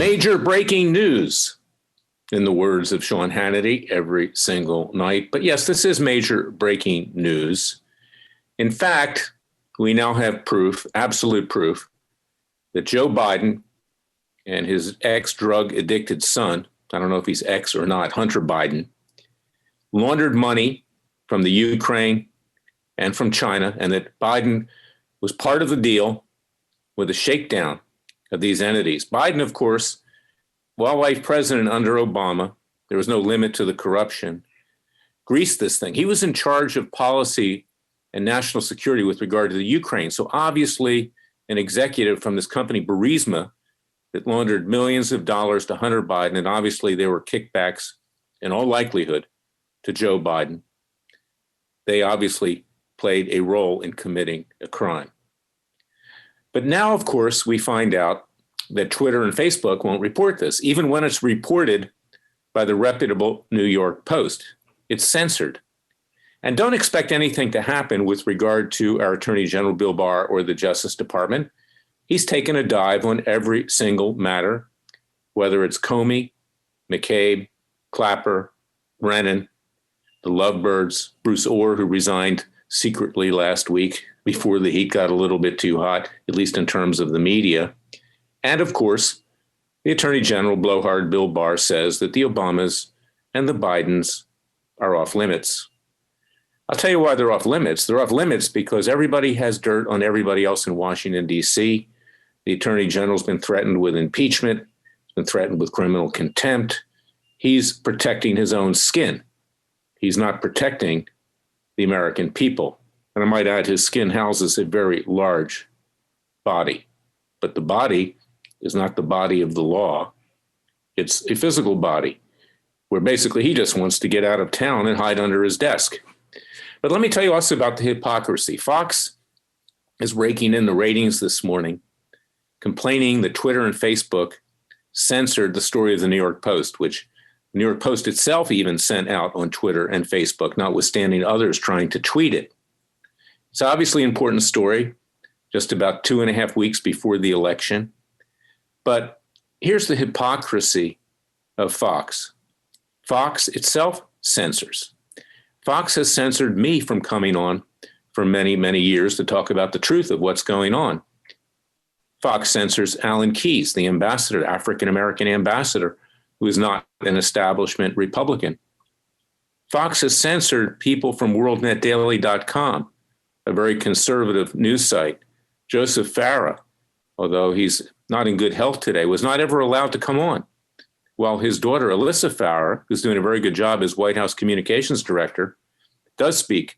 Major breaking news, in the words of Sean Hannity, every single night. But yes, this is major breaking news. In fact, we now have proof, absolute proof, that Joe Biden and his ex-drug addicted son, I don't know if he's ex or not, Hunter Biden, laundered money from the Ukraine and from China, and that Biden was part of the deal with a shakedown of these entities. Biden, of course, while vice president under Obama, there was no limit to the corruption, greased this thing. He was in charge of policy and national security with regard to the Ukraine. So obviously an executive from this company, Burisma, that laundered millions of dollars to Hunter Biden, and obviously there were kickbacks in all likelihood to Joe Biden. They obviously played a role in committing a crime. But now, of course, we find out that Twitter and Facebook won't report this, even when it's reported by the reputable New York Post. It's censored. And don't expect anything to happen with regard to our Attorney General Bill Barr or the Justice Department. He's taken a dive on every single matter, whether it's Comey, McCabe, Clapper, Brennan, the Lovebirds, Bruce Orr, who resigned secretly last week before the heat got a little bit too hot, at least in terms of the media. And of course, the Attorney General, blowhard Bill Barr, says that the Obamas and the Bidens are off limits. I'll tell you why they're off limits. They're off limits because everybody has dirt on everybody else in Washington, D.C. The Attorney General's been threatened with impeachment, he's been threatened with criminal contempt. He's protecting his own skin. He's not protecting the American people. And I might add, his skin houses a very large body. But the body is not the body of the law. It's a physical body where basically he just wants to get out of town and hide under his desk. But let me tell you also about the hypocrisy. Fox is raking in the ratings this morning, complaining that Twitter and Facebook censored the story of the New York Post, which the New York Post itself even sent out on Twitter and Facebook, notwithstanding others trying to tweet it. It's obviously an important story, just about 2.5 weeks before the election. But here's the hypocrisy of Fox. Fox itself censors. Fox has censored me from coming on for many, many years to talk about the truth of what's going on. Fox censors Alan Keyes, the ambassador, African-American ambassador, who is not an establishment Republican. Fox has censored people from WorldNetDaily.com, a very conservative news site. Joseph Farah, although he's not in good health today, was not ever allowed to come on, while his daughter, Alyssa Farah, who's doing a very good job as White House communications director, does speak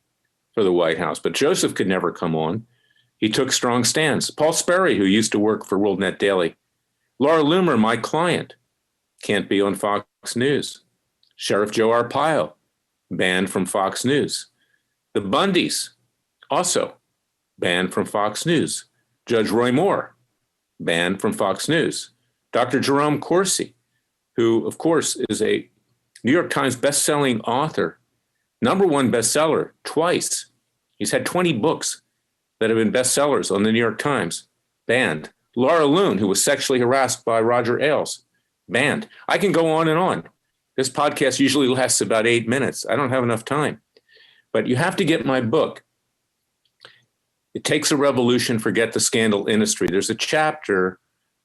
for the White House. But Joseph could never come on. He took strong stands. Paul Sperry, who used to work for WorldNet Daily. Laura Loomer, my client, can't be on Fox News. Sheriff Joe Arpaio, banned from Fox News. The Bundys, also banned from Fox News. Judge Roy Moore, banned from Fox News. Dr. Jerome Corsi, who, of course, is a New York Times best-selling author, #1 bestseller twice. He's had 20 books that have been bestsellers on the New York Times, banned. Laura Loon, who was sexually harassed by Roger Ailes, banned. I can go on and on. This podcast usually lasts about 8 minutes. I don't have enough time. But you have to get my book. It Takes a Revolution, Forget the Scandal Industry. There's a chapter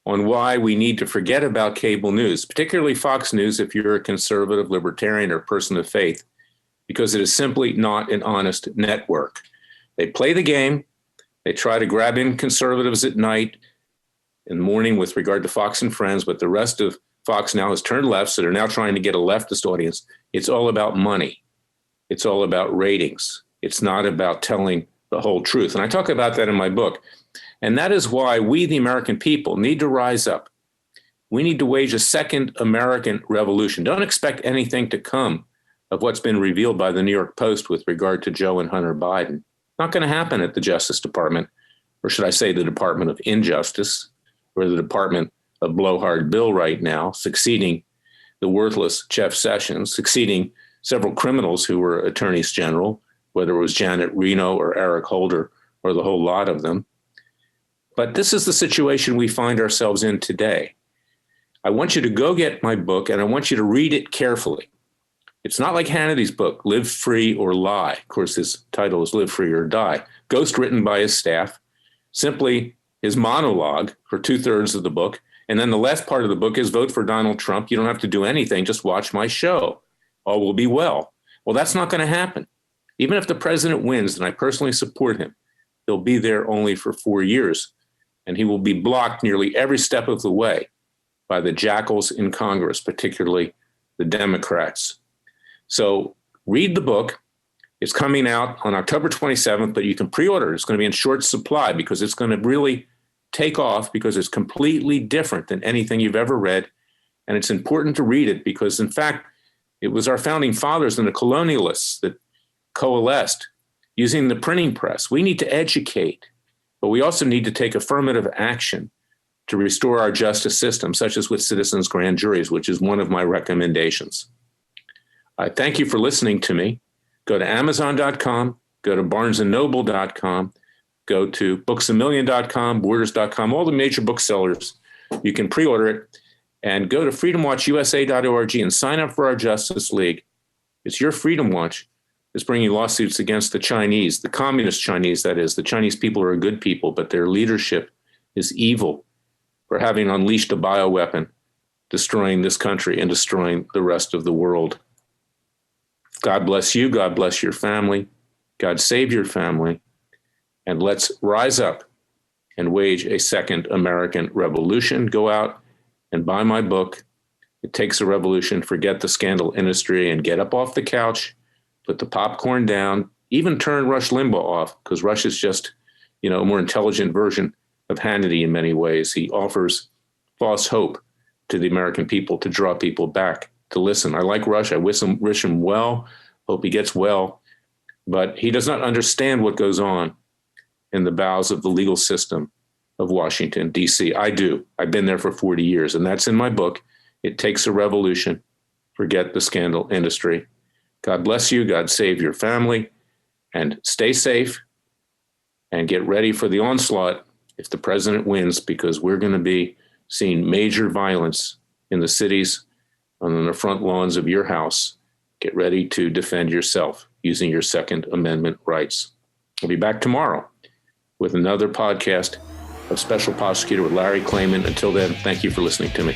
on why we need to forget about cable news, particularly Fox News if you're a conservative, libertarian, or person of faith, because it is simply not an honest network. They play the game. They try to grab in conservatives at night, in the morning with regard to Fox and Friends, but the rest of Fox now has turned left, so they're now trying to get a leftist audience. It's all about money. It's all about ratings. It's not about telling the whole truth. And I talk about that in my book. And that is why we, the American people, need to rise up. We need to wage a second American revolution. Don't expect anything to come of what's been revealed by the New York Post with regard to Joe and Hunter Biden. Not going to happen at the Justice Department, or should I say the Department of Injustice, or the Department of Blowhard Bill right now, succeeding the worthless Jeff Sessions, succeeding several criminals who were attorneys general, whether it was Janet Reno or Eric Holder or the whole lot of them. But this is the situation we find ourselves in today. I want you to go get my book, and I want you to read it carefully. It's not like Hannity's book, Live Free or Lie. Of course, his title is Live Free or Die. Ghost written by his staff, simply his monologue for 2/3 of the book. And then the last part of the book is vote for Donald Trump. You don't have to do anything. Just watch my show. All will be well. Well, that's not going to happen. Even if the president wins, and I personally support him, he'll be there only for 4 years. And he will be blocked nearly every step of the way by the jackals in Congress, particularly the Democrats. So read the book. It's coming out on October 27th, but you can pre-order. It's going to be in short supply because it's going to really take off because it's completely different than anything you've ever read. And it's important to read it because, in fact, it was our founding fathers and the colonialists that coalesced using the printing press. We need to educate, but we also need to take affirmative action to restore our justice system, such as with citizens' grand juries, which is one of my recommendations. I thank you for listening to me. Go to Amazon.com, go to BarnesandNoble.com, go to BooksAMillion.com, Borders.com, all the major booksellers. You can pre-order it and go to freedomwatchusa.org and sign up for our Justice League. It's your Freedom Watch that's bringing lawsuits against the Chinese, the communist Chinese, that is. The Chinese people are good people, but their leadership is evil for having unleashed a bioweapon, destroying this country and destroying the rest of the world. God bless you. God bless your family. God save your family. And let's rise up and wage a second American revolution. Go out and buy my book. It Takes a Revolution. Forget the scandal industry and get up off the couch, put the popcorn down, even turn Rush Limbaugh off, because Rush is just, a more intelligent version of Hannity in many ways. He offers false hope to the American people to draw people back to listen. I like Rush. I wish him well. Hope he gets well. But he does not understand what goes on in the bowels of the legal system of Washington, D.C. I do. I've been there for 40 years, and that's in my book. It Takes a Revolution. Forget the scandal industry. God bless you. God save your family. And stay safe and get ready for the onslaught if the president wins, because we're going to be seeing major violence in the cities on the front lawns of your house. Get ready to defend yourself using your Second Amendment rights. We'll be back tomorrow with another podcast of Special Prosecutor with Larry Klayman. Until then, thank you for listening to me.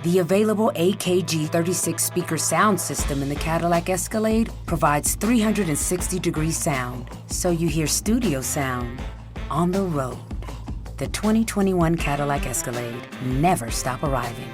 The available AKG 36 speaker sound system in the Cadillac Escalade provides 360-degree sound, so you hear studio sound on the road. The 2021 Cadillac Escalade. Never stop arriving.